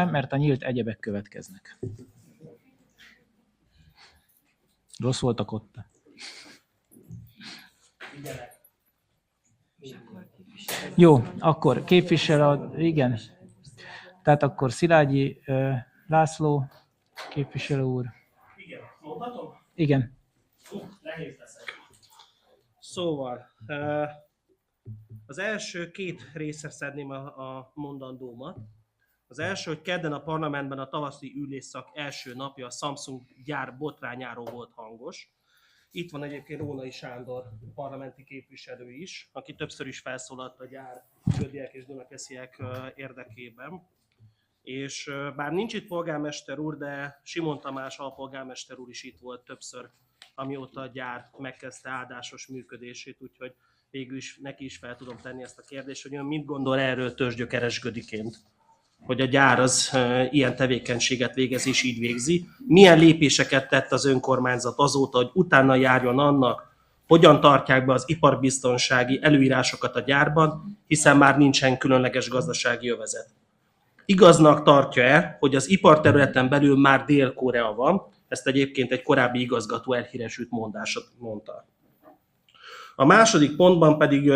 mert a nyílt egyebek következnek. Rossz voltak ott. Jó, akkor igen. Tehát akkor Szilágyi László képviselő úr. Igen, mondhatom? Igen. Nehéz leszek. Szóval, az első két részre szedném a mondandómat. Az első, hogy kedden a parlamentben a tavaszi ülésszak első napja a Samsung gyár botrányáról volt hangos. Itt van egyébként Rónai Sándor, parlamenti képviselő is, aki többször is felszólalt a gyár gödiek és dunakesziek érdekében. És bár nincs itt polgármester úr, de Simon Tamás alpolgármester úr is itt volt többször, amióta a gyár megkezdte áldásos működését, úgyhogy végül is neki is fel tudom tenni ezt a kérdést, hogy ön mit gondol erről törzsgyökeres gödiként, hogy a gyár az ilyen tevékenységet végez és így végzi. Milyen lépéseket tett az önkormányzat azóta, hogy utána járjon annak, hogyan tartják be az iparbiztonsági előírásokat a gyárban, hiszen már nincsen különleges gazdasági övezet. Igaznak tartja-e, hogy az iparterületen belül már Dél-Korea van? Ezt egyébként egy korábbi igazgató elhíresült mondásot mondta. A második pontban pedig,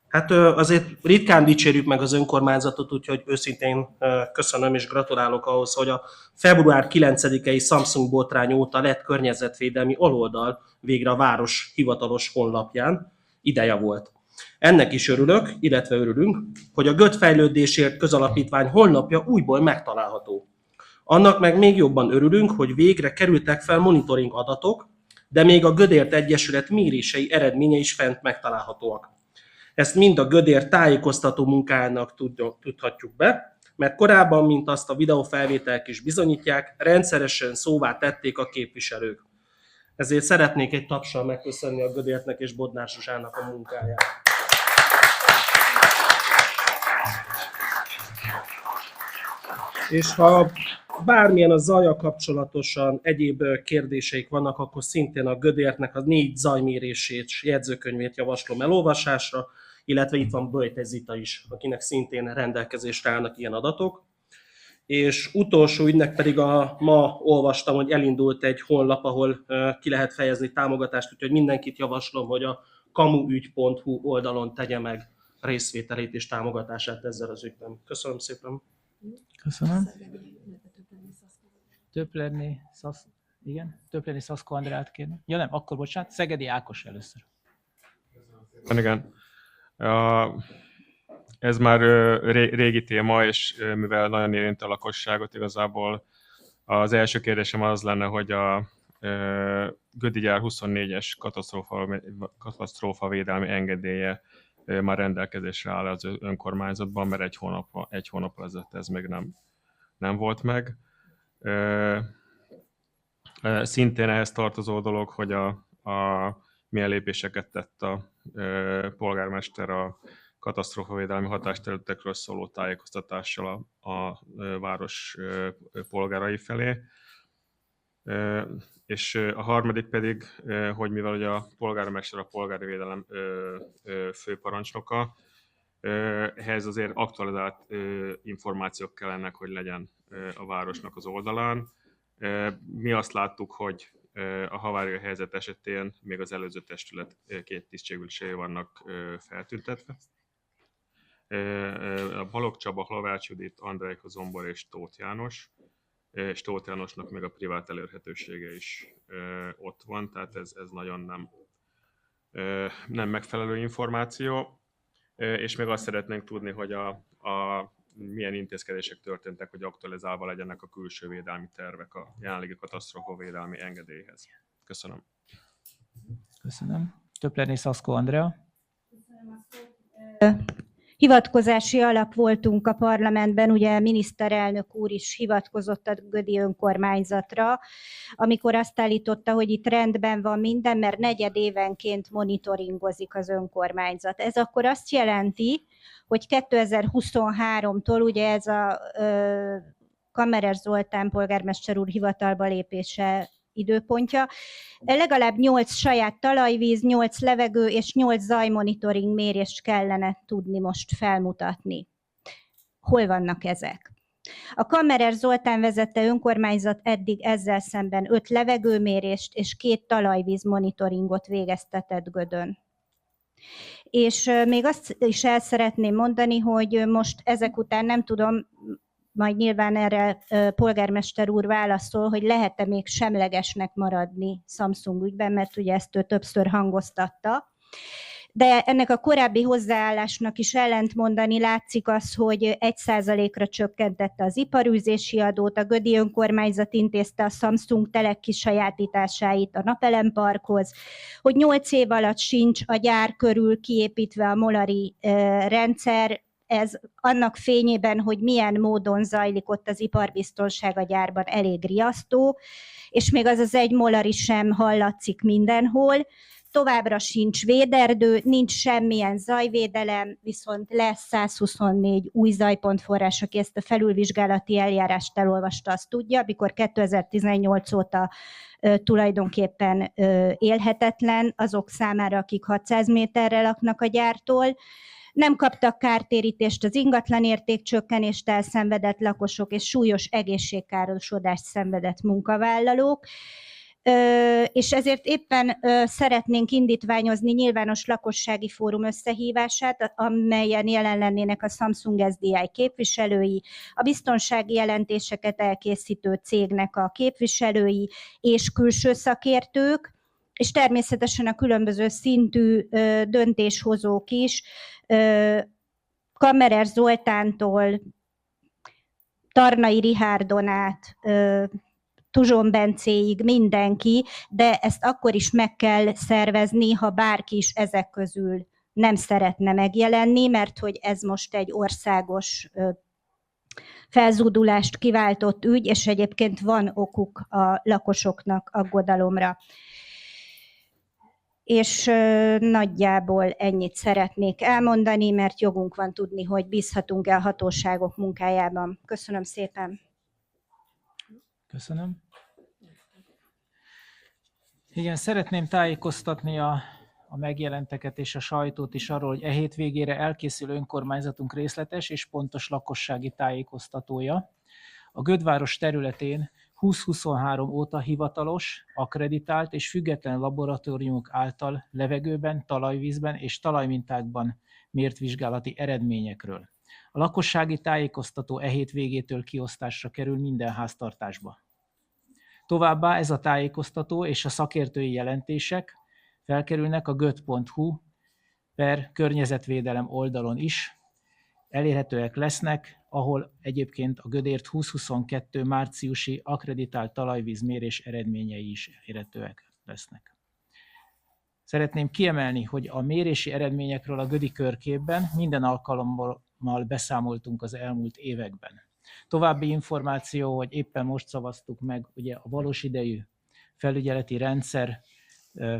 hát azért ritkán dicsérjük meg az önkormányzatot, úgyhogy őszintén köszönöm és gratulálok ahhoz, hogy a február 9-i Samsung botrány óta lett környezetvédelmi aloldal végre a város hivatalos honlapján. Ideje volt. Ennek is örülök, illetve örülünk, hogy a Göd Fejlődésért Közalapítvány honlapja újból megtalálható. Annak meg még jobban örülünk, hogy végre kerültek fel monitoring adatok, de még a Gödért Egyesület mérései eredménye is fent megtalálhatóak. Ezt mind a Gödért tájékoztató munkájának tudhatjuk be, mert korábban, mint azt a videófelvételek is bizonyítják, rendszeresen szóvá tették a képviselők. Ezért szeretnék egy tapssal megköszönni a Gödértnek és Bodnár Zsuzsának a munkáját. És ha bármilyen a zajjal kapcsolatosan egyéb kérdéseik vannak, akkor szintén a Gödértnek a 4 zajmérését, jegyzőkönyvét javaslom elolvasásra, illetve itt van Böjte Zita is, akinek szintén rendelkezésre állnak ilyen adatok. És utolsó ügynek pedig ma olvastam, hogy elindult egy honlap, ahol ki lehet fejezni támogatást, úgyhogy mindenkit javaslom, hogy a kamuügy.hu oldalon tegye meg részvételét és támogatását ezzel az ügyben. Köszönöm szépen! Köszönöm. Töplerné Szaszko Andrát kérni. Ja nem, akkor bocsánat, Szegedi Ákos először. Igen. Ez már régi téma, és mivel nagyon érinti a lakosságot, igazából az első kérdésem az lenne, hogy a Gödi gyár 24-es katasztrófavédelmi engedélye már rendelkezésre áll az önkormányzatban, mert egy hónap ezelőtt ez még nem volt meg. Szintén ehhez tartozó dolog, hogy milyen lépéseket tett a polgármester a katasztrófavédelmi hatásterületekről szóló tájékoztatással a város polgárai felé. És a harmadik pedig, hogy mivel ugye a polgármester a polgári védelem főparancsnoka, ehhez azért aktualizált információk kellenek, hogy legyen a városnak az oldalán. Mi azt láttuk, hogy a havária helyzet esetén még az előző testület 2 tisztségviselői vannak feltüntetve. A Balogh Csaba, Hlavács Judit, Andrejka Zombor és Tóth János. És Tóth Jánosnak meg a privát elérhetősége is ott van, tehát ez nagyon nem megfelelő információ. És még azt szeretnénk tudni, hogy milyen intézkedések történtek, hogy aktualizálva legyenek a külső védelmi tervek a jelenlegi katasztrófavédelmi engedélyhez. Köszönöm. Köszönöm. Töplerné Szaszko Andrea. Hivatkozási alap voltunk a parlamentben, ugye miniszterelnök úr is hivatkozott a gödi önkormányzatra, amikor azt állította, hogy itt rendben van minden, mert negyedévenként monitoringozik az önkormányzat. Ez akkor azt jelenti, hogy 2023-tól ugye ez a Kammerer Zoltán polgármester úr hivatalba lépése időpontja, legalább 8 saját talajvíz, 8 levegő és 8 zajmonitoring mérést kellene tudni most felmutatni. Hol vannak ezek? A Kammerer Zoltán vezette önkormányzat eddig ezzel szemben 5 levegőmérést és 2 talajvíz monitoringot végeztetett Gödön. És még azt is el szeretném mondani, hogy most ezek után nem tudom, majd nyilván erre polgármester úr válaszol, hogy lehet-e még semlegesnek maradni Samsung ügyben, mert ugye ezt ő többször hangoztatta. De ennek a korábbi hozzáállásnak is ellentmondani látszik az, hogy 1%-ra csökkentette az iparűzési adót, a gödi önkormányzat intézte a Samsung Telek kisajátításait a napelemparkhoz, hogy 8 év alatt sincs a gyár körül kiépítve a molari rendszer, ez annak fényében, hogy milyen módon zajlik ott az iparbiztonság a gyárban, elég riasztó, és még az az 1 molari sem hallatszik mindenhol. Továbbra sincs véderdő, nincs semmilyen zajvédelem, viszont lesz 124 új zajpontforrás, aki ezt a felülvizsgálati eljárást elolvasta, azt tudja, amikor 2018 óta tulajdonképpen élhetetlen azok számára, akik 600 méterre laknak a gyártól. Nem kaptak kártérítést az ingatlan értékcsökkenést elszenvedett lakosok és súlyos egészségkárosodást szenvedett munkavállalók. És ezért éppen szeretnénk indítványozni nyilvános lakossági fórum összehívását, amelyen jelen lennének a Samsung SDI képviselői, a biztonsági jelentéseket elkészítő cégnek a képviselői és külső szakértők, és természetesen a különböző szintű döntéshozók is, Kammerer Zoltántól, Tarnai Rihárdon át, Tuzson Bencéig mindenki, de ezt akkor is meg kell szervezni, ha bárki is ezek közül nem szeretne megjelenni, mert hogy ez most egy országos felzúdulást kiváltott ügy, és egyébként van okuk a lakosoknak aggodalomra. És nagyjából ennyit szeretnék elmondani, mert jogunk van tudni, hogy bízhatunk-e a hatóságok munkájában. Köszönöm szépen. Köszönöm. Igen, szeretném tájékoztatni a megjelenteket és a sajtót is arról, hogy hétvégére elkészül önkormányzatunk részletes és pontos lakossági tájékoztatója. A Gödváros területén 2023 óta hivatalos, akkreditált és független laboratóriumok által levegőben, talajvízben és talajmintákban mért vizsgálati eredményekről. A lakossági tájékoztató hét végétől kiosztásra kerül minden háztartásba. Továbbá ez a tájékoztató és a szakértői jelentések felkerülnek a göd.hu/környezetvédelem oldalon is, elérhetőek lesznek, ahol egyébként a Gödért 2022 márciusi akkreditált talajvízmérés eredményei is elérhetőek lesznek. Szeretném kiemelni, hogy a mérési eredményekről a gödi körképben minden alkalommal beszámoltunk az elmúlt években. További információ, hogy éppen most szavaztuk meg ugye a valós idejű felügyeleti rendszer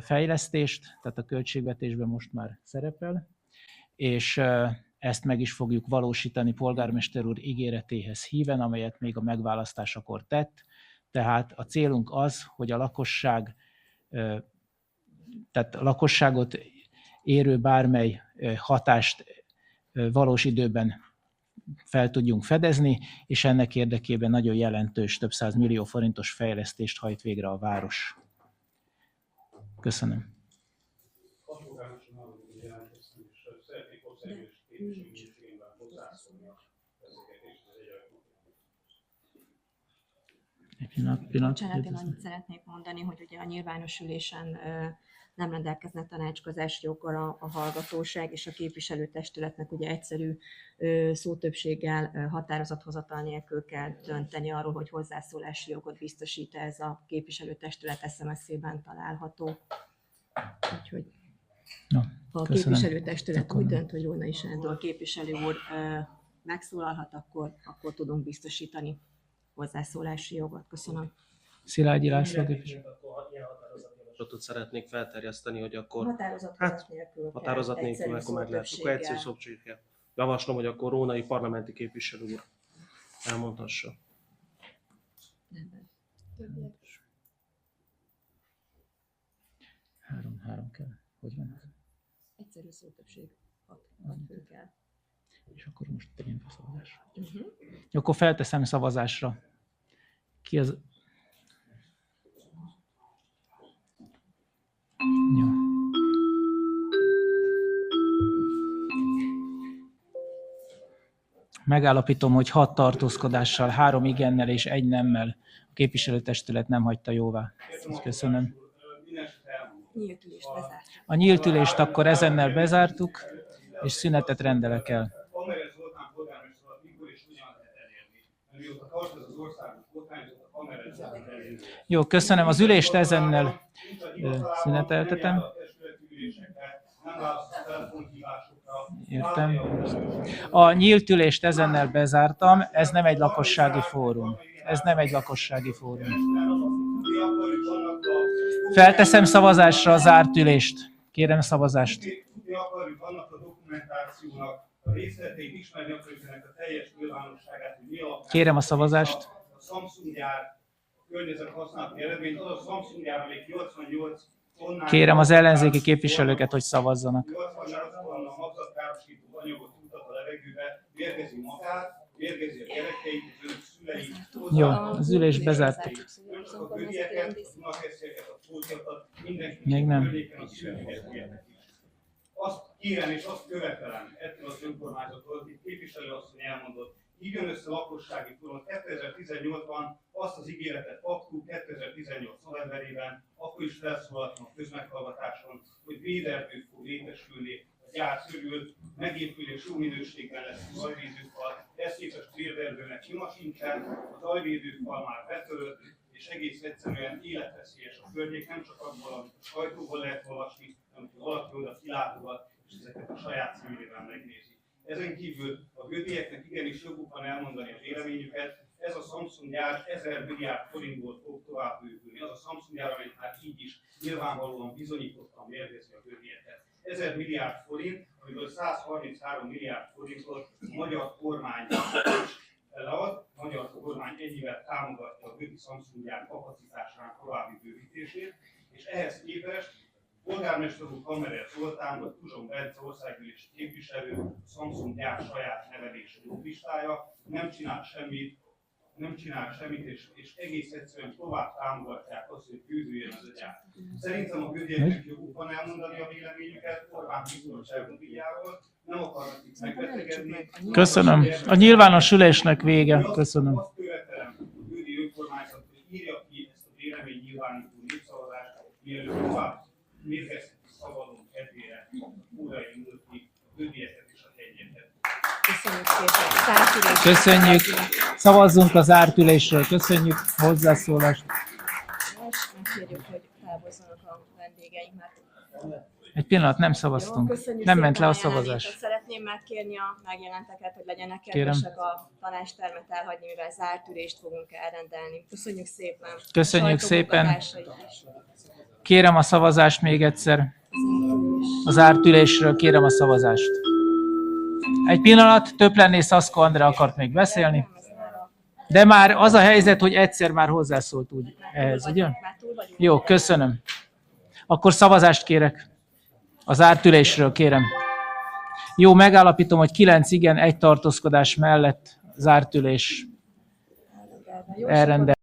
fejlesztést, tehát a költségvetésben most már szerepel, és ezt meg is fogjuk valósítani polgármester úr ígéretéhez híven, amelyet még a megválasztásakor tett. Tehát a célunk az, hogy a lakosság, tehát a lakosságot érő bármely hatást valós időben fel tudjunk fedezni, és ennek érdekében nagyon jelentős, több 100 millió forintos fejlesztést hajt végre a város. Köszönöm. Bocsánat, én annyit szeretnék mondani, hogy ugye a nyilvános ülésen nem rendelkezne tanácskozási joggal a hallgatóság, és a képviselőtestületnek ugye egyszerű szótöbbséggel határozathozatal nélkül kell dönteni arról, hogy hozzászólási jogot biztosít ez a képviselőtestület SMS-ében található. Úgyhogy ha a képviselőtestület úgy dönt, hogy Rónai Sándor képviselő úr megszólalhat, akkor tudunk biztosítani hozzászólási jogot. Köszönöm. Szilágyi László. Javaslatot szeretnék felterjeszteni, hogy akkor Határozat nélkül akkor meg lehet. Akkor egyszerű szobcséggel. Javaslom, hogy akkor Rónai parlamenti képviselő úr elmondhassa. 3 kell. Hogy van ez? Egyszerű szótöbbség 6 fő kell. És akkor most tegyünk a szavazásra. Jó, akkor felteszem szavazásra. Ki az... Jó. Megállapítom, hogy 6 tartózkodással, 3 igennel és 1 nemmel a képviselőtestület nem hagyta jóvá. Köszönöm. Nyílt ülést bezárt. A nyílt ülést akkor ezennel bezártuk, és szünetet rendelek el. Kamerez Zoltán polgármester alatt mikor és hogyan lehet elérni? Mióta tart ez az országos botrány, azóta Kamerez Zoltán elérni. Jó, köszönöm. Az ülést ezennel szüneteltetem. Nem választ a telefonhívásokra. Értem. A nyílt ülést ezennel bezártam, ez nem egy lakossági fórum. Ez nem egy lakossági fórum. Felteszem szavazásra a zárt ülést. Kérem szavazást. Tudni akarjuk annak a dokumentációnak a részleteit, ismerni akarjuk ennek a teljes nyilvánosságát, hogy mi a... Kérem a szavazást. A Samsung gyár környezethasználati eredményt, az a Samsung gyár, amely 88 tonnán... Kérem az ellenzéki képviselőket, hogy szavazzanak. 88 tonna magzatkárosító anyagot futat a levegőbe, mérgezi magát, mérgezi a gyerekeit, az önök szüleit. Jó, az ülést bezártuk. Nem csak a ködieket, a tunakeszélyeket, a fóliakat, mindenki Még nem. környéken a szülőket is. Azt kérem és azt követelem ettől az önkormányzattól, hogy képviselő asszony elmondott, hívjon össze lakossági fórumot 2018-ban, azt az ígéretet kaptuk 2018 novemberében, akkor is felszólaltam a közmeghallgatáson, hogy véderdő fog létesülni a gyár körül, megépülés jó minőségben lesz az zajvédőfal, ezt képest véderdőnek nyoma sincsen, a zajvédőfal már betörött, és egész egyszerűen életveszélyes a környék, nem csak abból, amit a sajtóból lehet olvasni, hanem hogy valaki oda kilátogat, és ezeket a saját személyében megnézi. Ezen kívül a gödieknek igenis joguk van elmondani a véleményüket. Ez a Samsung gyár 1000 milliárd forintból fog tovább bővülni. Az a Samsung gyár, amely már így is nyilvánvalóan bizonyítottan mérgezi a gödieket. 1000 milliárd forint, amiből 133 milliárd forintot a magyar kormány is lead. A magyar kormány ennyivel támogatja a gödi Samsung gyár kapacitásának további bővítését, és ehhez képest polgármester úr Kamerez Zoltán vagy Tuzson Bence országgyűlési képviselő, Samsung gyár saját nevelési joglistája nem csinál semmit, és egész egyszerűen tovább támogatják azt, hogy bővüljön az a gyár. Szerintem a gödieknek joguk van elmondani a véleményüket Orbán bizottság díjáról, nem akarnak itt megbetegedni. Köszönöm. A nyilvános ülésnek vége. Köszönöm. Azt követelem a gödi önkormányzat, hogy írja ki ezt a vélemény nyilvánító népszavazást, mielőtt tovább mérgezheti szabadon kedvére órai múlti a gödieket és a hegyeket. Köszönjük szépen. Zárt ülést. Köszönjük. Szavazzunk az zárt ülésről. Köszönjük a hozzászólást. Most megkérjük, hogy távozzanak a vendégeink, mert Egy pillanat, nem jó, szavaztunk. köszönjük Nem szépen ment le a jelenlétet. szavazás. Szeretném megkérni a megjelenteket, hogy legyenek Kérem. kedvesek a tanácstermet elhagyni, mivel zárt ülést fogunk elrendelni. Köszönjük szépen. Köszönjük szépen. Sajtómunkatársaik is. Kérem a szavazást még egyszer. A zárt ülésről kérem a szavazást. Egy pillanat, Töplenné Szaszko Andrea akart még beszélni. De már az a helyzet, hogy egyszer már hozzászólt úgy ehhez, ugye? Már túl vagyunk. Jó, köszönöm. Akkor szavazást kérek. A zárt ülésről kérem. Jó, megállapítom, hogy 9 igen, 1 tartózkodás mellett zárt ülés Jó, elrendel.